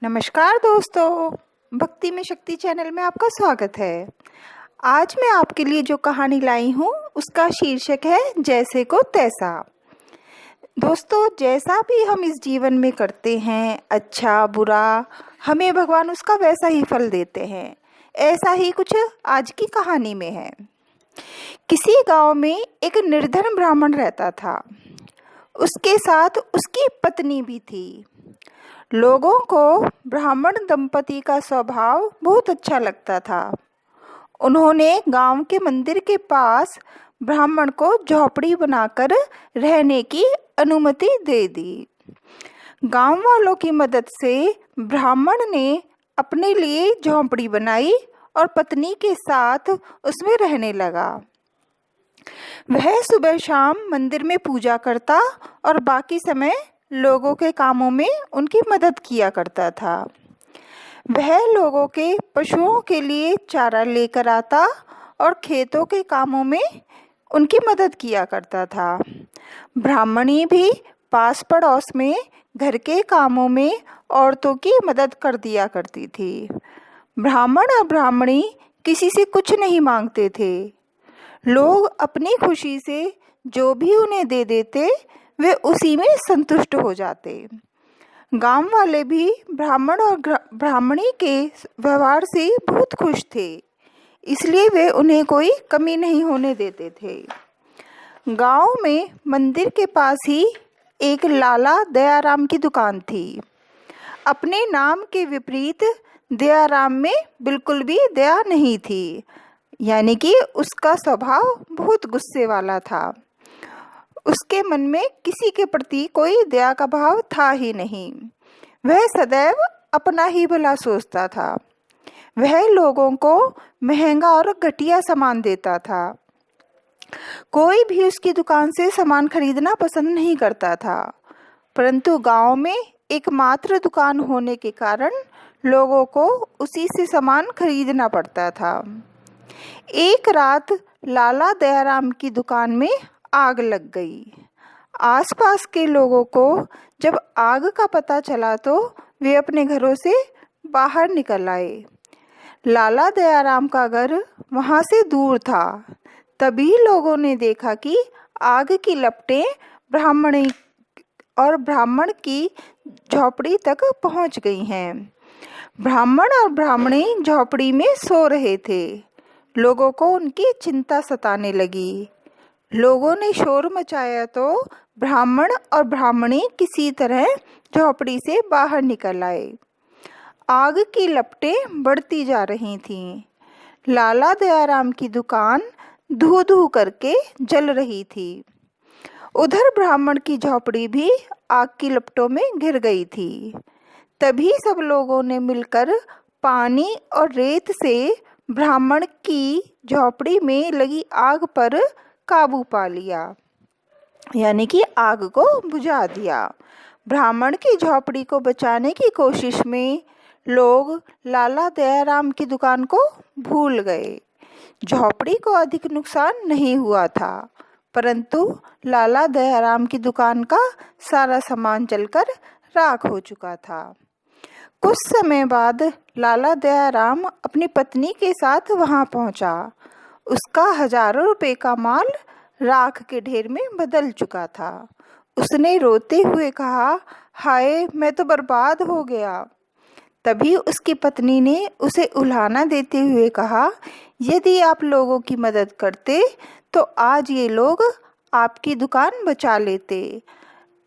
नमस्कार दोस्तों, भक्ति में शक्ति चैनल में आपका स्वागत है। आज मैं आपके लिए जो कहानी लाई हूँ उसका शीर्षक है जैसे को तैसा। दोस्तों, जैसा भी हम इस जीवन में करते हैं, अच्छा बुरा, हमें भगवान उसका वैसा ही फल देते हैं। ऐसा ही कुछ आज की कहानी में है। किसी गांव में एक निर्धन ब्राह्मण रहता था। उसके साथ उसकी पत्नी भी थी। लोगों को ब्राह्मण दंपति का स्वभाव बहुत अच्छा लगता था। उन्होंने गांव के मंदिर के पास ब्राह्मण को झोपड़ी बनाकर रहने की अनुमति दे दी। गांव वालों की मदद से ब्राह्मण ने अपने लिए झोपड़ी बनाई और पत्नी के साथ उसमें रहने लगा। वह सुबह शाम मंदिर में पूजा करता और बाकी समय लोगों के कामों में उनकी मदद किया करता था। वह लोगों के पशुओं के लिए चारा लेकर आता और खेतों के कामों में उनकी मदद किया करता था। ब्राह्मणी भी पास पड़ोस में घर के कामों में औरतों की मदद कर दिया करती थी। ब्राह्मण और ब्राह्मणी किसी से कुछ नहीं मांगते थे। लोग अपनी खुशी से जो भी उन्हें दे देते वे उसी में संतुष्ट हो जाते। गांव वाले भी ब्राह्मण और ब्राह्मणी के व्यवहार से बहुत खुश थे, इसलिए वे उन्हें कोई कमी नहीं होने देते थे। गांव में मंदिर के पास ही एक लाला दयाराम की दुकान थी। अपने नाम के विपरीत दयाराम में बिल्कुल भी दया नहीं थी, यानी कि उसका स्वभाव बहुत गुस्से वाला था। उसके मन में किसी के प्रति कोई दया का भाव था ही नहीं। वह सदैव अपना ही भला सोचता था। वह लोगों को महंगा और घटिया सामान देता था। कोई भी उसकी दुकान से सामान खरीदना पसंद नहीं करता था, परंतु गांव में एकमात्र दुकान होने के कारण लोगों को उसी से सामान खरीदना पड़ता था। एक रात लाला दयाराम की दुकान में आग लग गई। आसपास के लोगों को जब आग का पता चला तो वे अपने घरों से बाहर निकल आए। लाला दयाराम का घर वहां से दूर था। तभी लोगों ने देखा कि आग की लपटें ब्राह्मण की झोपड़ी तक पहुंच गई हैं। ब्राह्मण और ब्राह्मणी झोपड़ी में सो रहे थे। लोगों को उनकी चिंता सताने लगी। लोगों ने शोर मचाया तो ब्राह्मण और ब्राह्मणी किसी तरह झोपड़ी से बाहर निकल आए। आग की लपटें बढ़ती जा रही थीं। लाला दयाराम की दुकान धू धू करके जल रही थी। उधर ब्राह्मण की झोपड़ी भी आग की लपटों में घिर गई थी। तभी सब लोगों ने मिलकर पानी और रेत से ब्राह्मण की झोपड़ी में लगी आग पर काबू पा लिया, यानी कि आग को बुझा दिया। ब्राह्मण की झोपड़ी को बचाने की कोशिश में लोग लाला दयाराम की दुकान को भूल गए। झोपड़ी को अधिक नुकसान नहीं हुआ था, परंतु लाला दयाराम की दुकान का सारा सामान जलकर राख हो चुका था। कुछ समय बाद लाला दयाराम अपनी पत्नी के साथ वहां पहुंचा। उसका हजारों रुपए का माल राख के ढेर में बदल चुका था। उसने रोते हुए कहा, हाय, मैं तो बर्बाद हो गया। तभी उसकी पत्नी ने उसे उल्हाना देते हुए कहा, यदि आप लोगों की मदद करते तो आज ये लोग आपकी दुकान बचा लेते।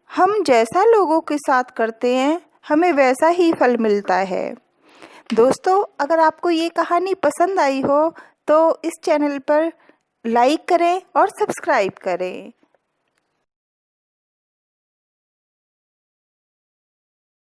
हम जैसा लोगों के साथ करते हैं हमें वैसा ही फल मिलता है। दोस्तों, अगर आपको ये कहानी पसंद आई हो तो इस चैनल पर लाइक करें और सब्सक्राइब करें।